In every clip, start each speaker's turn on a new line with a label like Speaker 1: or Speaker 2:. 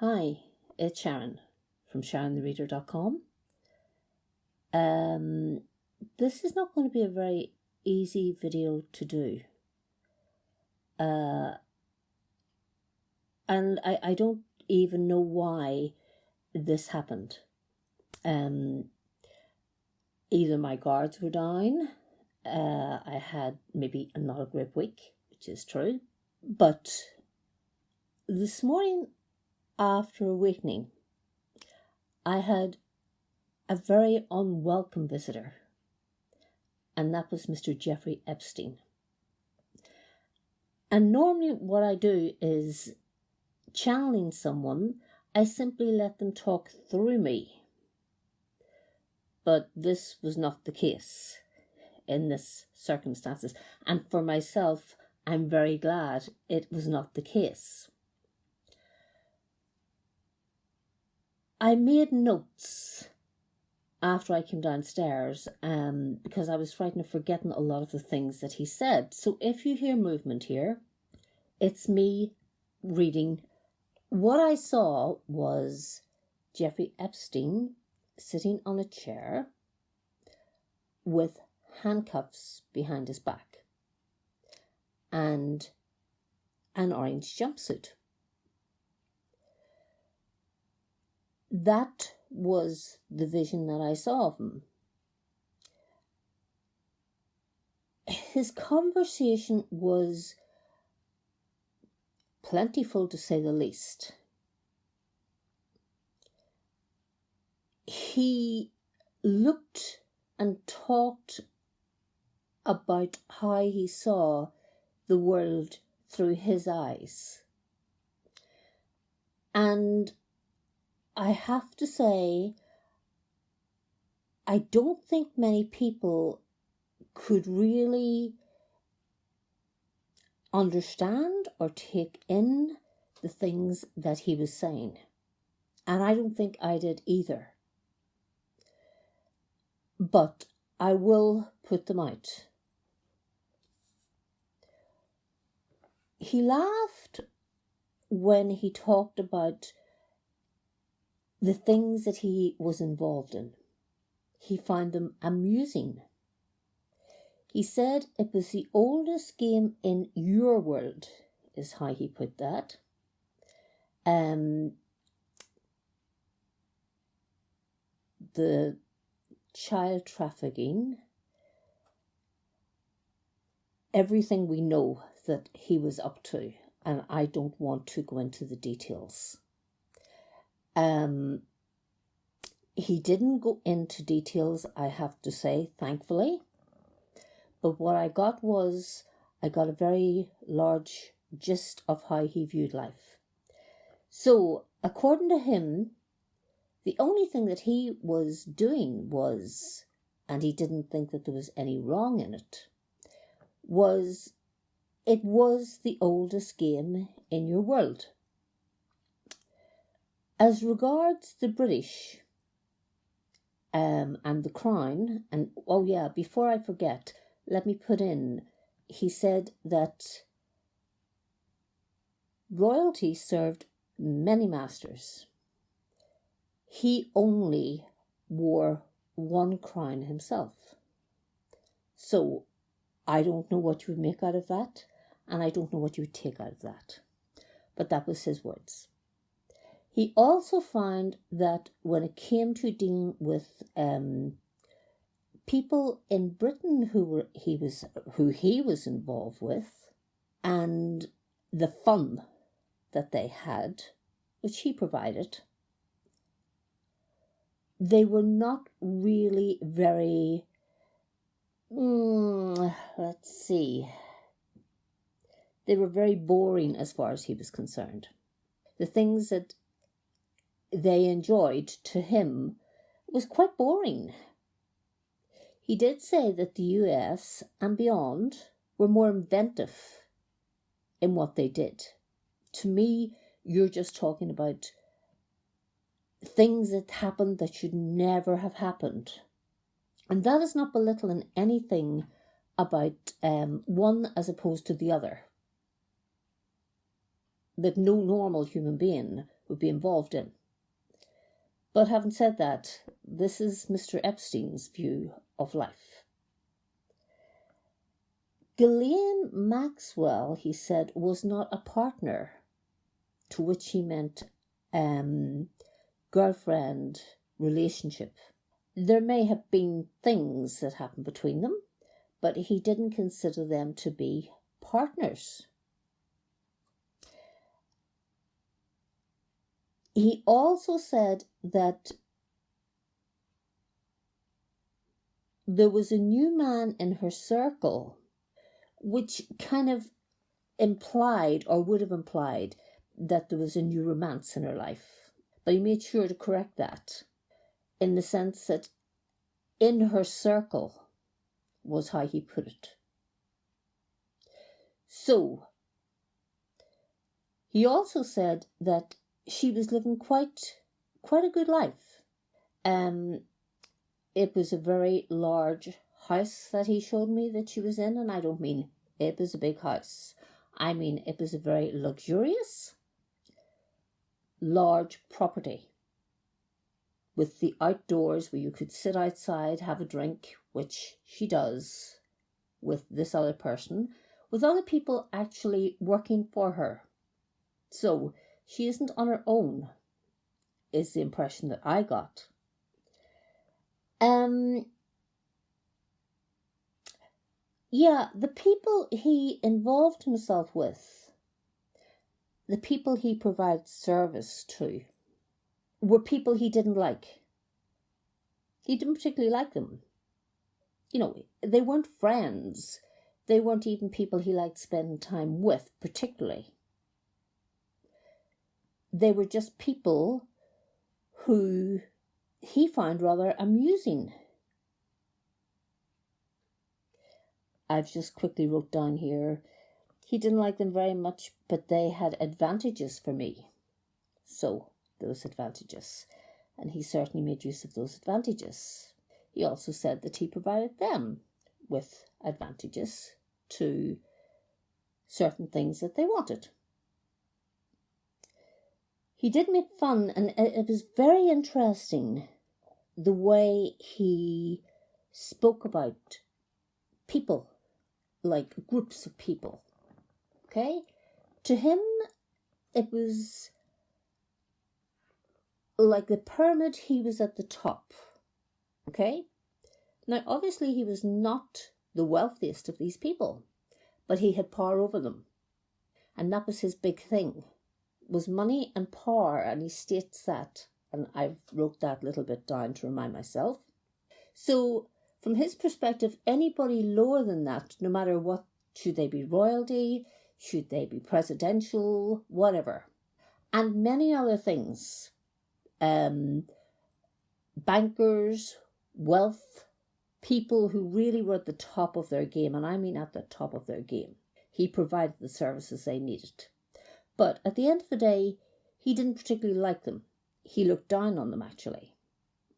Speaker 1: Hi, it's Sharon from SharonTheReader.com. This is not going to be a very easy video to do. And I don't even know why this happened. Either my guards were down, I had maybe not a great week, which is true. But this morning, after awakening, I had a very unwelcome visitor, and that was Mr. Jeffrey Epstein. And normally what I do is channeling someone, I simply let them talk through me. But this was not the case in this circumstances. And for myself, I'm very glad it was not the case. I made notes after I came downstairs because I was frightened of forgetting a lot of the things that he said. So if you hear movement here, it's me reading. What I saw was Jeffrey Epstein sitting on a chair with handcuffs behind his back and an orange jumpsuit. That was the vision that I saw of him. His conversation was plentiful, to say the least. He looked and talked about how he saw the world through his eyes. And I have to say, I don't think many people could really understand or take in the things that he was saying. And I don't think I did either. But I will put them out. He laughed when he talked about the things that he was involved in. He found them amusing. He said it was the oldest game in your world, is how he put that. The child trafficking, everything we know that he was up to, and I don't want to go into the details. He didn't go into details, I have to say, thankfully. But what I got was, I got a very large gist of how he viewed life. So, according to him, the only thing that he was doing was, and he didn't think that there was any wrong in it, was it was the oldest game in your world. As regards the British and the Crown, and oh yeah, before I forget, let me put in, he said that royalty served many masters. He only wore one crown himself. So I don't know what you would make out of that, and I don't know what you would take out of that. But that was his words. He also found that when it came to dealing with people in Britain who he was involved with, and the fun that they had, which he provided, they were not really very, let's see, they were very boring as far as he was concerned. The things that they enjoyed, to him, was quite boring. He did say that the US and beyond were more inventive in what they did. To me, you're just talking about things that happened that should never have happened. And that is not belittling anything about one as opposed to the other. that no normal human being would be involved in. But having said that, this is Mr. Epstein's view of life. Ghislaine Maxwell, he said, was not a partner, to which he meant girlfriend relationship. There may have been things that happened between them, but he didn't consider them to be partners. He also said that there was a new man in her circle, which kind of implied, or would have implied, that there was a new romance in her life. But he made sure to correct that, in the sense that in her circle was how he put it. So, he also said that she was living quite a good life. It was a very large house that he showed me that she was in, and I don't mean it was a big house. I mean it was a very luxurious, large property with the outdoors where you could sit outside, have a drink, which she does with this other person, with other people actually working for her. So she isn't on her own, is the impression that I got. Yeah, the people he involved himself with, the people he provided service to, were people he didn't like. He didn't particularly like them. You know, they weren't friends. They weren't even people he liked spending time with, particularly. They were just people who he found rather amusing. I've just quickly wrote down here, he didn't like them very much, but they had advantages for me. So, those advantages. And he certainly made use of those advantages. He also said that he provided them with advantages to certain things that they wanted. He did make fun, and it was very interesting the way he spoke about people, like groups of people. Okay? To him, it was like the pyramid, he was at the top. Okay? Now, obviously, he was not the wealthiest of these people, but he had power over them. And that was his big thing, was money and power, and he states that, and I've wrote that little bit down to remind myself. So, from his perspective, anybody lower than that, no matter what, should they be royalty, should they be presidential, whatever, and many other things, bankers, wealth, people who really were at the top of their game, and I mean at the top of their game. He provided the services they needed. But at the end of the day, he didn't particularly like them. He looked down on them, actually.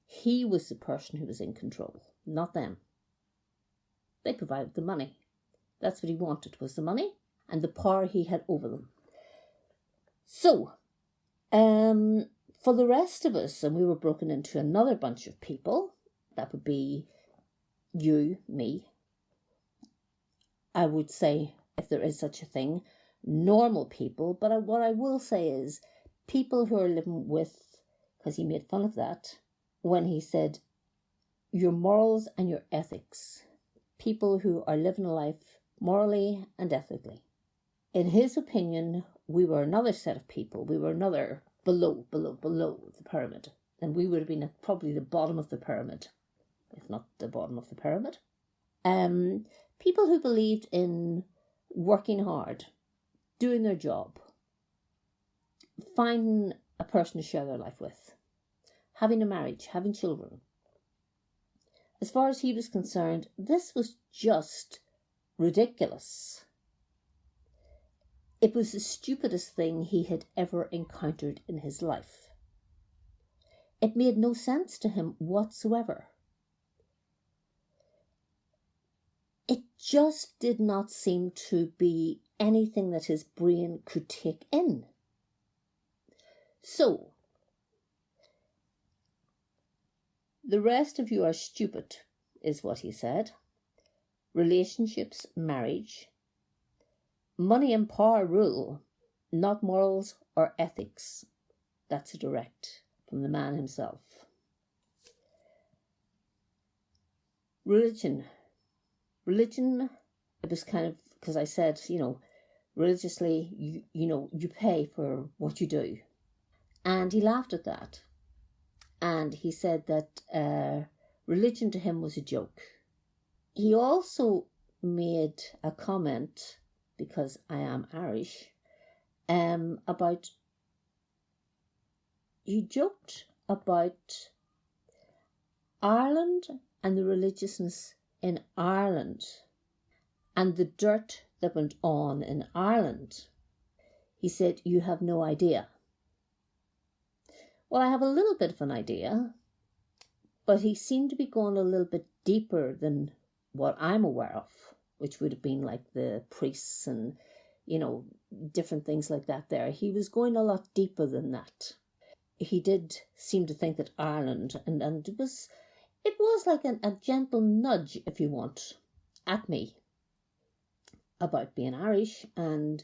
Speaker 1: He was the person who was in control, not them. They provided the money. That's what he wanted, was the money and the power he had over them. So, for the rest of us, and we were broken into another bunch of people, that would be you, me, I would say, if there is such a thing, normal people. But what I will say is people who are living with, because he made fun of that, when he said your morals and your ethics. People who are living a life morally and ethically. In his opinion, we were another set of people. We were another below the pyramid. And we would have been at probably the bottom of the pyramid, if not the bottom of the pyramid. People who believed in working hard, doing their job, finding a person to share their life with, having a marriage, having children. As far as he was concerned, this was just ridiculous. It was the stupidest thing he had ever encountered in his life. It made no sense to him whatsoever. It just did not seem to be anything that his brain could take in. So, the rest of you are stupid, is what he said. Relationships, marriage, money and power rule, not morals or ethics. That's a direct from the man himself. Religion, it was kind of, because I said, religiously, you pay for what you do. And he laughed at that. And he said that religion to him was a joke. He also made a comment, because I am Irish, he joked about Ireland and the religiousness in Ireland and the dirt that went on in Ireland. He said, you have no idea. Well, I have a little bit of an idea, but he seemed to be going a little bit deeper than what I'm aware of, which would have been like the priests and, different things like that there. He was going a lot deeper than that. He did seem to think that Ireland, and it was like a gentle nudge, if you want, at me about being Irish and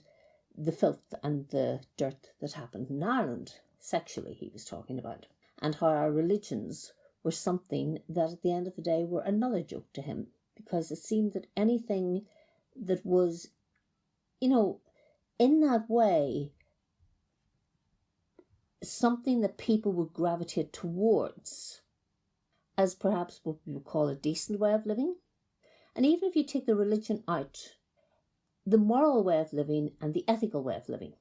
Speaker 1: the filth and the dirt that happened in Ireland, sexually he was talking about, and how our religions were something that at the end of the day were another joke to him, because it seemed that anything that was, in that way, something that people would gravitate towards as perhaps what we would call a decent way of living. And even if you take the religion out, the moral way of living and the ethical way of living,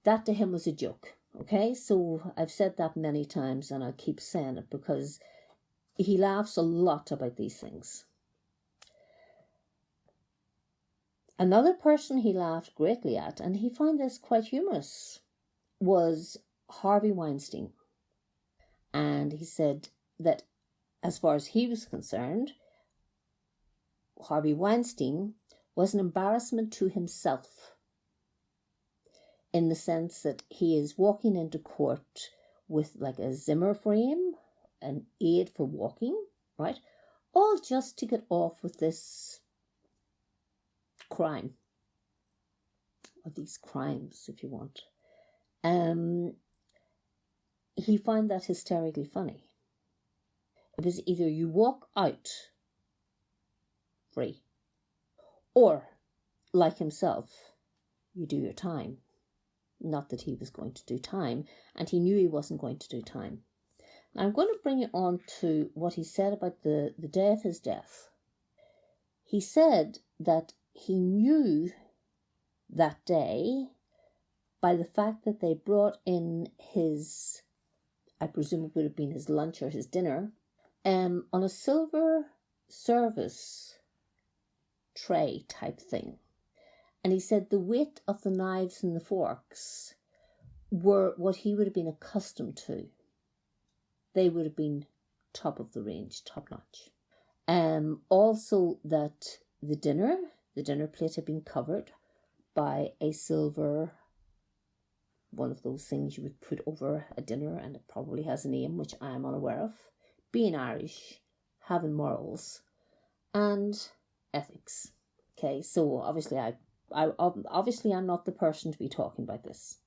Speaker 1: that to him was a joke. Okay, so I've said that many times and I'll keep saying it because he laughs a lot about these things. Another person he laughed greatly at, and he found this quite humorous, was Harvey Weinstein. And he said that as far as he was concerned, Harvey Weinstein was an embarrassment to himself, in the sense that he is walking into court with like a Zimmer frame, an aid for walking, right? All just to get off with this crime, or these crimes, if you want. He found that hysterically funny. It was either you walk out free, or, like himself, you do your time. Not that he was going to do time, and he knew he wasn't going to do time. Now I'm going to bring you on to what he said about the day of his death. He said that he knew that day by the fact that they brought in his, I presume it would have been his lunch or his dinner, on a silver service tray type thing. And he said the weight of the knives and the forks were what he would have been accustomed to. They would have been top of the range, top notch. Also that the dinner plate had been covered by a silver, one of those things you would put over a dinner, and it probably has a name which I am unaware of. Being Irish, having morals and ethics. Okay, so obviously I'm not the person to be talking about this.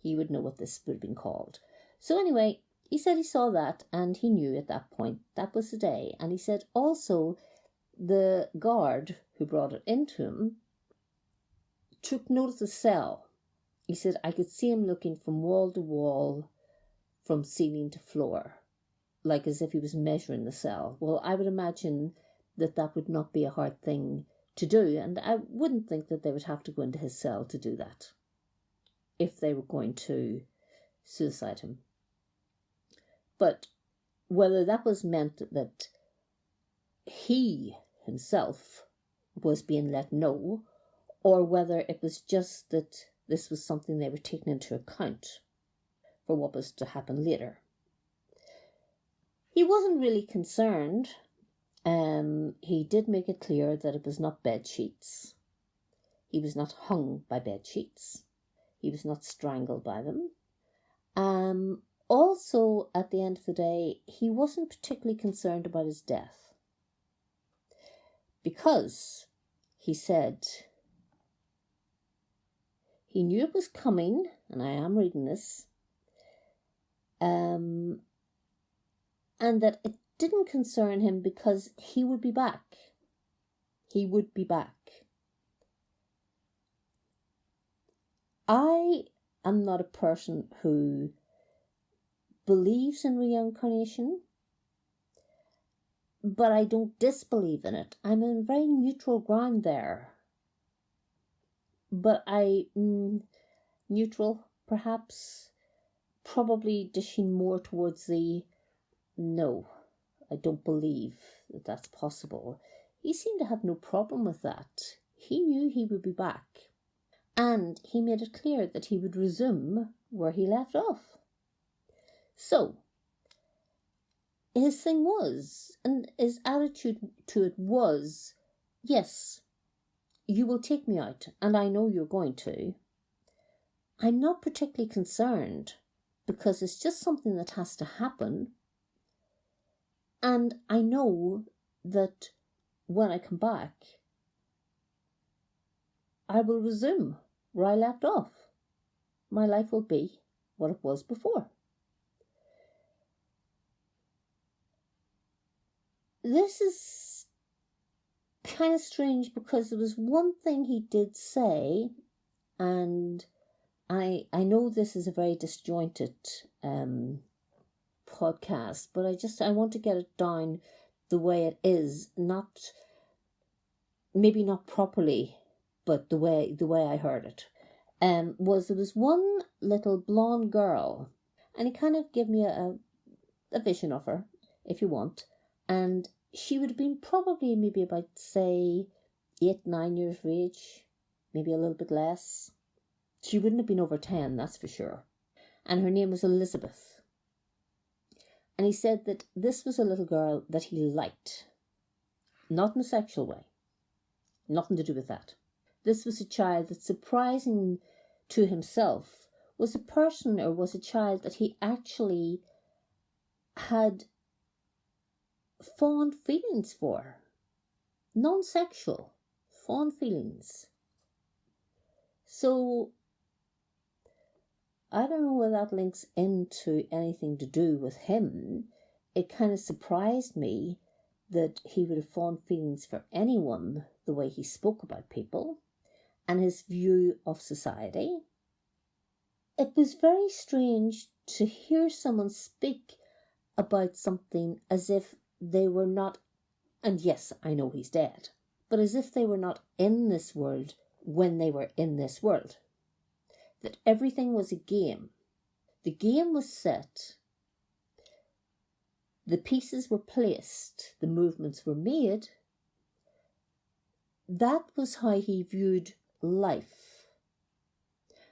Speaker 1: He would know what this would have been called. So anyway, he said he saw that and he knew at that point that was the day. And he said also the guard who brought it into him took note of the cell. He said, I could see him looking from wall to wall, from ceiling to floor, like as if he was measuring the cell. Well, I would imagine that would not be a hard thing to do, and I wouldn't think that they would have to go into his cell to do that if they were going to suicide him. But whether that was meant that he himself was being let know, or whether it was just that this was something they were taking into account for what was to happen later. He wasn't really concerned. He did make it clear that it was not bed sheets. He was not hung by bed sheets. He was not strangled by them. Also, at the end of the day, he wasn't particularly concerned about his death, because he said he knew it was coming, and I am reading this, and that it didn't concern him because he would be back. He would be back. I am not a person who believes in reincarnation, but I don't disbelieve in it. I'm in very neutral ground there. But neutral, perhaps, probably dishing more towards the no, I don't believe that that's possible. He seemed to have no problem with that. He knew he would be back. And he made it clear that he would resume where he left off. So, his thing was, and his attitude to it was, yes, you will take me out, and I know you're going to. I'm not particularly concerned, because it's just something that has to happen. And I know that when I come back, I will resume where I left off. My life will be what it was before. This is kind of strange, because there was one thing he did say, and I know this is a very disjointed podcast, but I want to get it down the way it is, maybe not properly, but the way I heard it. There was one little blonde girl, and he kind of gave me a vision of her, if you want, and she would have been probably maybe about, say, 8-9 years of age, maybe a little bit less. She wouldn't have been over 10, that's for sure. And her name was Elizabeth. And he said that this was a little girl that he liked. Not in a sexual way. Nothing to do with that. This was a child that, surprising to himself, was a child that he actually had fond feelings for. Non-sexual. Fond feelings. So, I don't know whether that links into anything to do with him. It kind of surprised me that he would have fond feelings for anyone, the way he spoke about people and his view of society. It was very strange to hear someone speak about something as if they were not, and yes, I know he's dead, but as if they were not in this world when they were in this world. That everything was a game. The game was set. The pieces were placed. The movements were made. That was how he viewed life.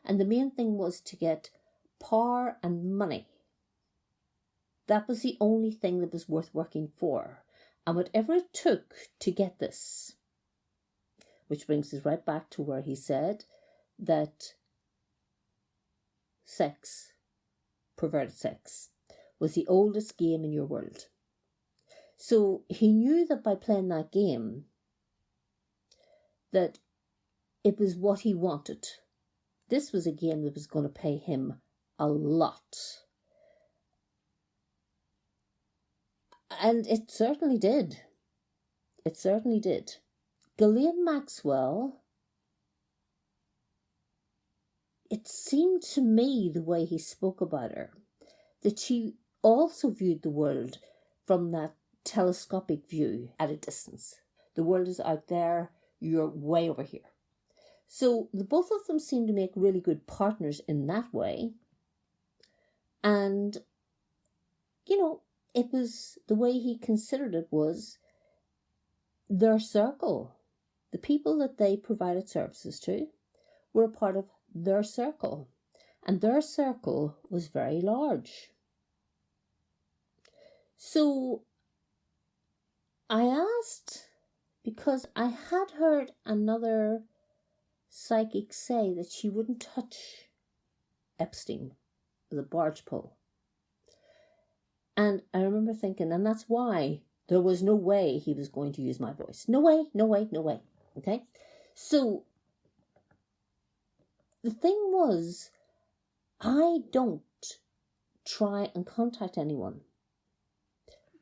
Speaker 1: And the main thing was to get power and money. That was the only thing that was worth working for. And whatever it took to get this, which brings us right back to where he said that sex, perverted sex, was the oldest game in your world. So he knew that by playing that game, that it was what he wanted. This was a game that was going to pay him a lot. And it certainly did. It certainly did. Ghislaine Maxwell, it seemed to me, the way he spoke about her, that she also viewed the world from that telescopic view at a distance. The world is out there, you're way over here. So the both of them seemed to make really good partners in that way. And, it was, the way he considered it was their circle. The people that they provided services to were a part of their circle. And their circle was very large. So I asked, because I had heard another psychics say that she wouldn't touch Epstein with a barge pole. And I remember thinking, and that's why there was no way he was going to use my voice. No way, no way, no way. Okay? So the thing was, I don't try and contact anyone.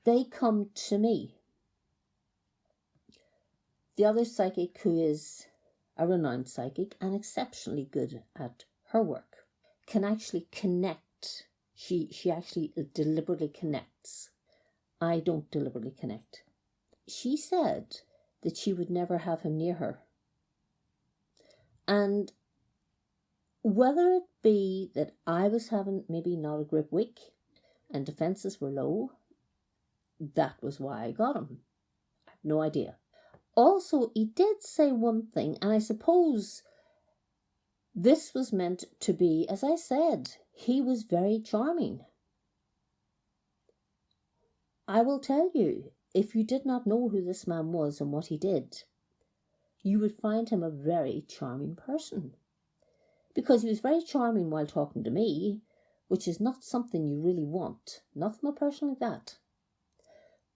Speaker 1: They come to me. The other psychic, who is a renowned psychic and exceptionally good at her work, can actually connect. She actually deliberately connects. I don't deliberately connect. She said that she would never have him near her. And whether it be that I was having maybe not a great week and defenses were low, that was why I got him. I have no idea. Also, he did say one thing, and I suppose this was meant to be, as I said, he was very charming. I will tell you, if you did not know who this man was and what he did, you would find him a very charming person. Because he was very charming while talking to me, which is not something you really want, not from a person like that.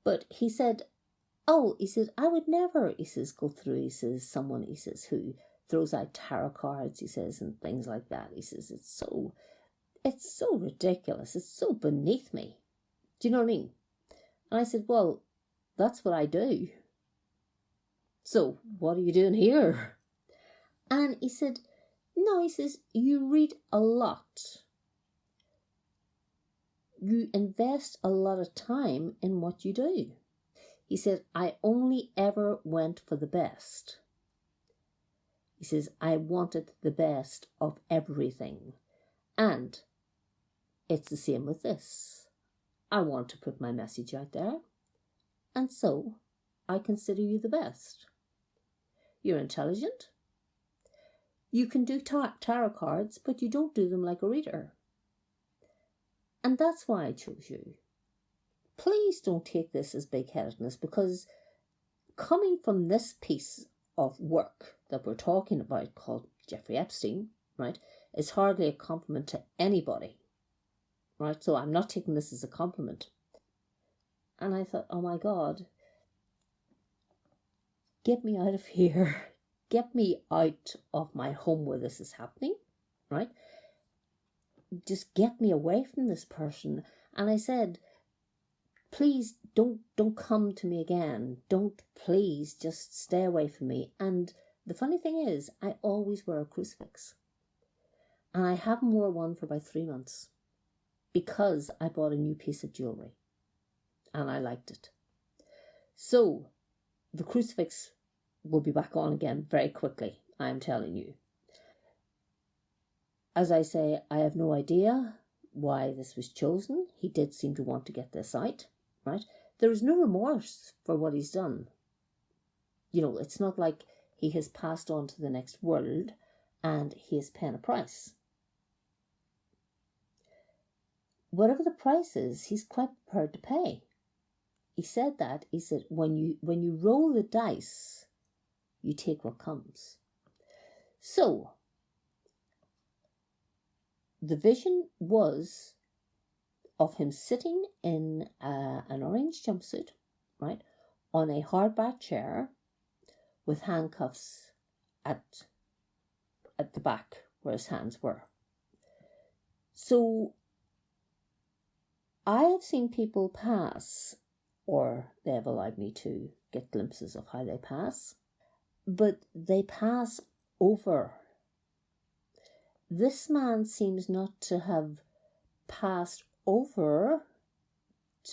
Speaker 1: But he said, I would never, go through, someone, who throws out tarot cards, and things like that. It's so ridiculous. It's so beneath me. Do you know what I mean? And I said, well, that's what I do. So what are you doing here? And he said, no, you read a lot. You invest a lot of time in what you do. He said, I only ever went for the best. He says, I wanted the best of everything. And it's the same with this. I want to put my message out there. And so I consider you the best. You're intelligent. You can do tarot cards, but you don't do them like a reader. And that's why I chose you. Please don't take this as big-headedness, because coming from this piece of work that we're talking about called Jeffrey Epstein, right, is hardly a compliment to anybody, right? So I'm not taking this as a compliment. And I thought, oh my God, get me out of here. Get me out of my home where this is happening, right? Just get me away from this person. And I said, please don't come to me again. Don't, please just stay away from me. And the funny thing is, I always wear a crucifix. And I haven't worn one for about 3 months because I bought a new piece of jewellery and I liked it. So the crucifix will be back on again very quickly, I'm telling you. As I say, I have no idea why this was chosen. He did seem to want to get this out, right? There is no remorse for what he's done. You know, it's not like he has passed on to the next world and he is paying a price. Whatever the price is, he's quite prepared to pay. He said that. He said, when you roll the dice, you take what comes. So the vision was of him sitting in an orange jumpsuit, right, on a hardback chair with handcuffs at the back where his hands were. So I have seen people pass, or they have allowed me to get glimpses of how they pass, but they pass over. This man seems not to have passed over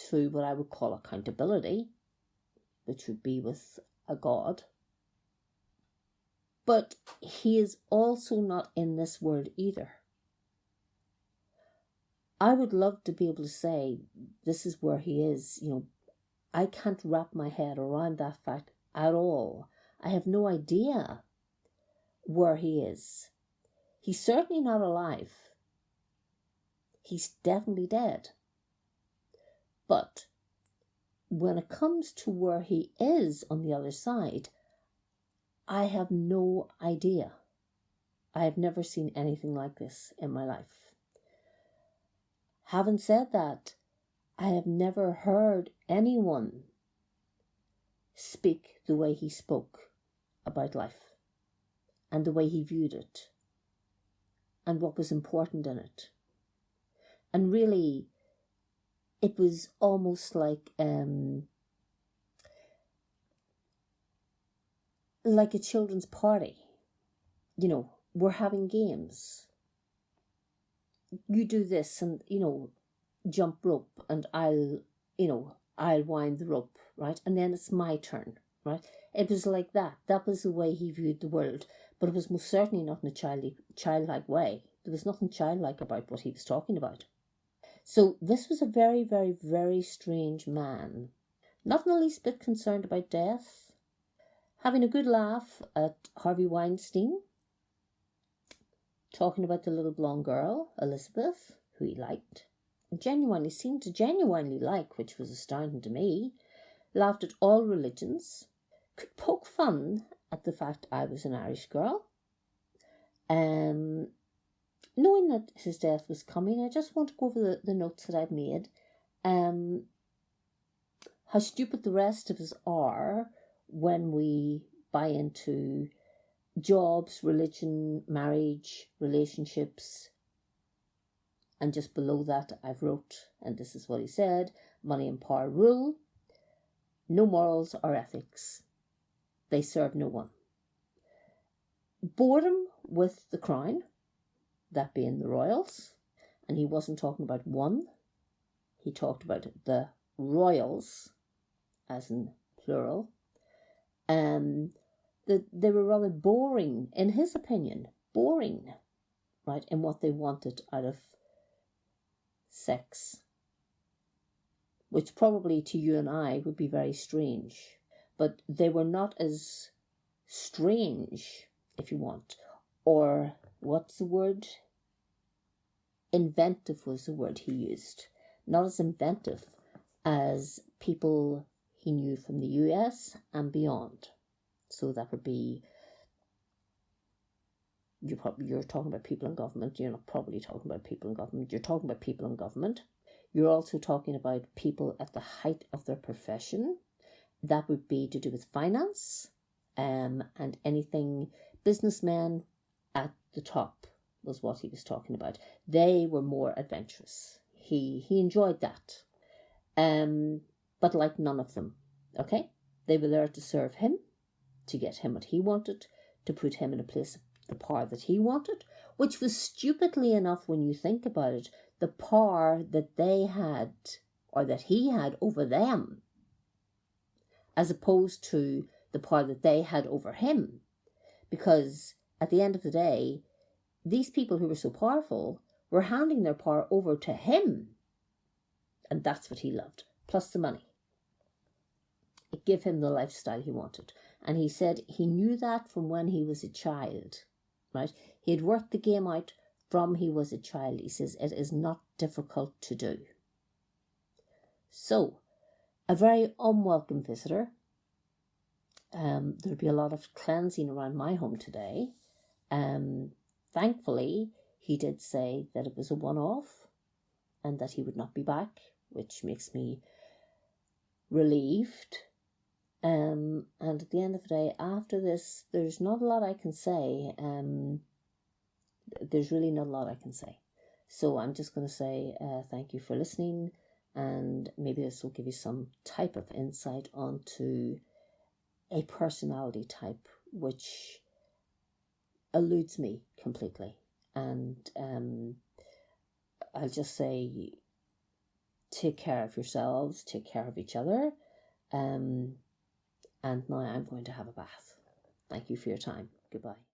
Speaker 1: to what I would call accountability, which would be with a God. But he is also not in this world either. I would love to be able to say this is where he is. You know, I can't wrap my head around that fact at all. I have no idea where he is. He's certainly not alive. He's definitely dead. But when it comes to where he is on the other side, I have no idea. I have never seen anything like this in my life. Having said that, I have never heard anyone speak the way he spoke about life and the way he viewed it and what was important in it. And really, it was almost like a children's party. You know, we're having games. You do this and, jump rope, and I'll wind the rope, right? And then it's my turn, right? It was like that. That was the way he viewed the world. But it was most certainly not in a childlike way. There was nothing childlike about what he was talking about. So this was a very, very, very strange man. Not in the least bit concerned about death. Having a good laugh at Harvey Weinstein. Talking about the little blonde girl, Elizabeth, who he liked. Seemed to genuinely like, which was astounding to me. Laughed at all religions. Could poke fun at the fact I was an Irish girl. Knowing that his death was coming, I just want to go over the notes that I've made. How stupid the rest of us are when we buy into jobs, religion, marriage, relationships. And just below that I've wrote, and this is what he said, money and power rule. No morals or ethics. They serve no one. Boredom with the crown, that being the royals. And he wasn't talking about one. He talked about the royals, as in plural. That they were rather boring, in his opinion, right, in what they wanted out of sex, which probably to you and I would be very strange, but they were not as strange, if you want, or what's the word? Inventive was the word he used. Not as inventive as people he knew from the US and beyond. So that would be, you're talking about people in government. You're not probably talking about people in government. You're talking about people in government. You're also talking about people at the height of their profession. That would be to do with finance, and anything businessmen at the top was what he was talking about. They were more adventurous. He enjoyed that. But like none of them. Okay? They were there to serve him, to get him what he wanted, to put him in a place of the power that he wanted, which was, stupidly enough, when you think about it, the power that they had, or that he had over them, as opposed to the power that they had over him. Because at the end of the day, these people who were so powerful were handing their power over to him. And that's what he loved, plus the money. It gave him the lifestyle he wanted. And he said he knew that from when he was a child, right? He had worked the game out from he was a child. He says it is not difficult to do. So, a very unwelcome visitor. There'll be a lot of cleansing around my home today. Thankfully, he did say that it was a one-off and that he would not be back, which makes me relieved. And at the end of the day, after this, there's not a lot I can say. There's really not a lot I can say. So I'm just going to say thank you for listening, and maybe this will give you some type of insight onto a personality type which eludes me completely. And I'll just say, take care of yourselves, take care of each other. And now I'm going to have a bath. Thank you for your time. Goodbye.